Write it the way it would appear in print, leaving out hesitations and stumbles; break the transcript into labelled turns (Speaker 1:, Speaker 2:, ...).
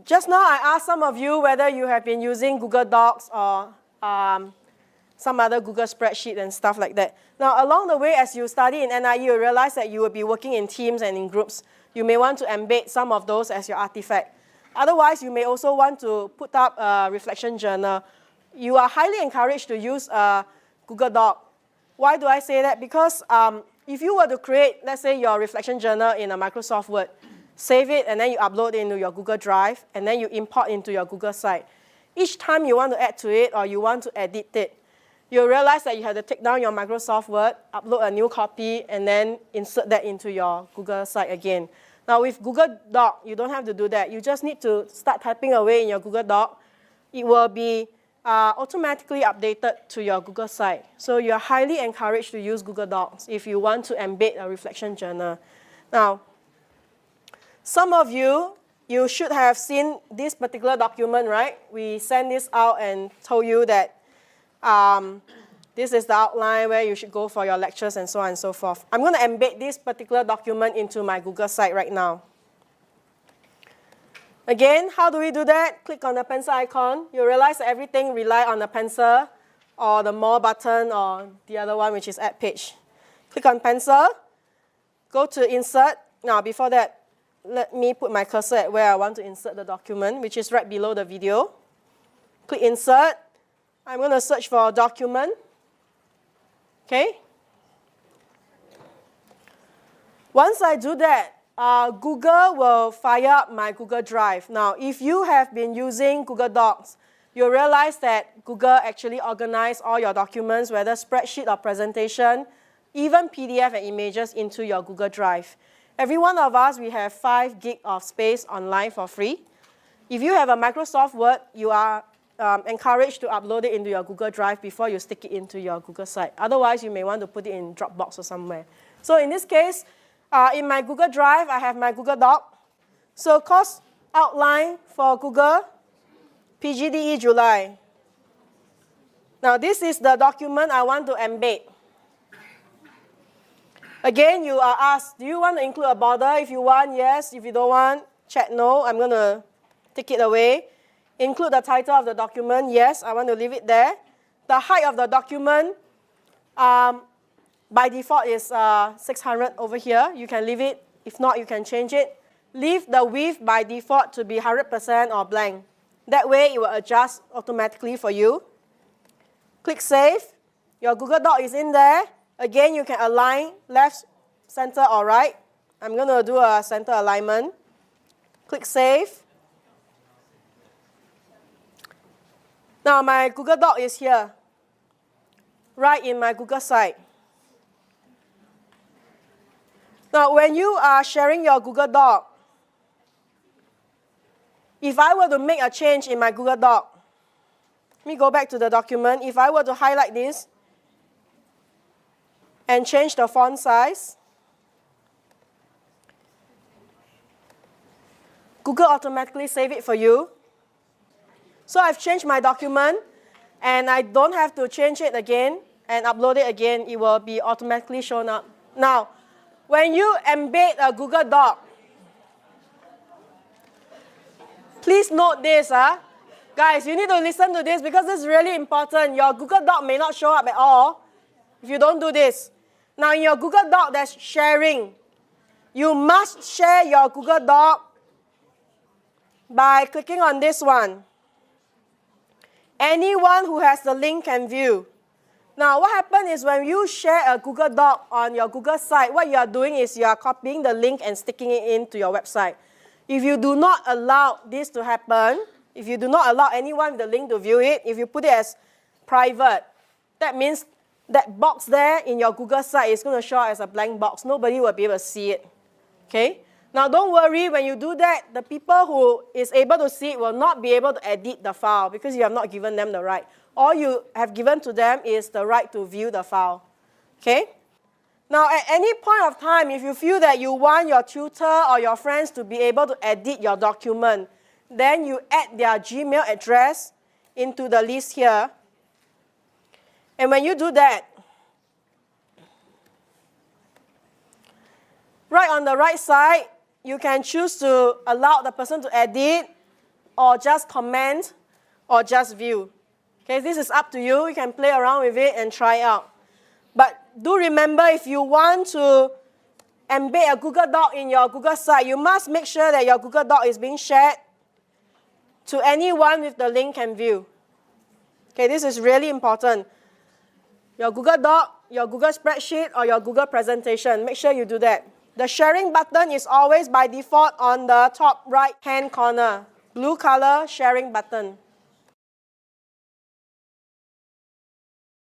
Speaker 1: just now I asked some of you whether you have been using Google Docs or some other Google spreadsheet and stuff like that. Now, along the way, as you study in NIE, you realize that you will be working in teams and in groups. You may want to embed some of those as your artifact. Otherwise, you may also want to put up a reflection journal. You are highly encouraged to use a Google Doc. Why do I say that? Because if you were to create, let's say, your reflection journal in a Microsoft Word, save it, and then you upload it into your Google Drive, and then you import into your Google site. Each time you want to add to it or you want to edit it, you'll realize that you have to take down your Microsoft Word, upload a new copy, and then insert that into your Google site again. Now, with Google Doc, you don't have to do that. You just need to start typing away in your Google Doc. It will be automatically updated to your Google site. So you're highly encouraged to use Google Docs if you want to embed a reflection journal. Now, some of you should have seen this particular document, right? We sent this out and told you that this is the outline where you should go for your lectures and so on and so forth. I'm going to embed this particular document into my Google site right now. Again, how do we do that? Click on the pencil icon. You realize that everything relies on the pencil or the more button or the other one, which is add page. Click on pencil. Go to insert. Now, before that, let me put my cursor at where I want to insert the document, which is right below the video. Click insert. I'm going to search for a document. Okay? Once I do that, Google will fire up my Google Drive. Now, if you have been using Google Docs, you'll realize that Google actually organizes all your documents, whether spreadsheet or presentation, even PDF and images into your Google Drive. Every one of us, we have 5 gig of space online for free. If you have a Microsoft Word, you are encouraged to upload it into your Google Drive before you stick it into your Google site. Otherwise, you may want to put it in Dropbox or somewhere. So in this case, in my Google Drive, I have my Google Doc. So course outline for Google, PGDE July. Now this is the document I want to embed. Again, you are asked, do you want to include a border? If you want, yes. If you don't want, check no. I'm going to take it away. Include the title of the document. Yes, I want to leave it there. The height of the document, by default, is 600 over here. You can leave it. If not, you can change it. Leave the width by default to be 100% or blank. That way, it will adjust automatically for you. Click Save. Your Google Doc is in there. Again, you can align left, center, or right. I'm going to do a center alignment. Click Save. Now, my Google Doc is here, right in my Google site. Now, when you are sharing your Google Doc, if I were to make a change in my Google Doc, let me go back to the document. If I were to highlight this and change the font size, Google automatically save it for you. So I've changed my document, and I don't have to change it again and upload it again. It will be automatically shown up. Now, when you embed a Google Doc, please note this. Guys, you need to listen to this because this is really important. Your Google Doc may not show up at all if you don't do this. Now, in your Google Doc, there's sharing. You must share your Google Doc by clicking on this one. Anyone who has the link can view. Now, what happens is when you share a Google Doc on your Google site, what you are doing is you are copying the link and sticking it into your website. If you do not allow this to happen, if you do not allow anyone with the link to view it, if you put it as private, that means that box there in your Google site is going to show up as a blank box. Nobody will be able to see it. Okay? Now, don't worry, when you do that, the people who is able to see it will not be able to edit the file because you have not given them the right. All you have given to them is the right to view the file. Okay? Now, at any point of time, if you feel that you want your tutor or your friends to be able to edit your document, then you add their Gmail address into the list here. And when you do that, right on the right side, you can choose to allow the person to edit, or just comment, or just view. Okay, this is up to you. You can play around with it and try out. But do remember, if you want to embed a Google Doc in your Google site, you must make sure that your Google Doc is being shared to anyone with the link can view. Okay, this is really important. Your Google Doc, your Google spreadsheet, or your Google presentation, make sure you do that. The sharing button is always by default on the top right-hand corner. Blue color sharing button.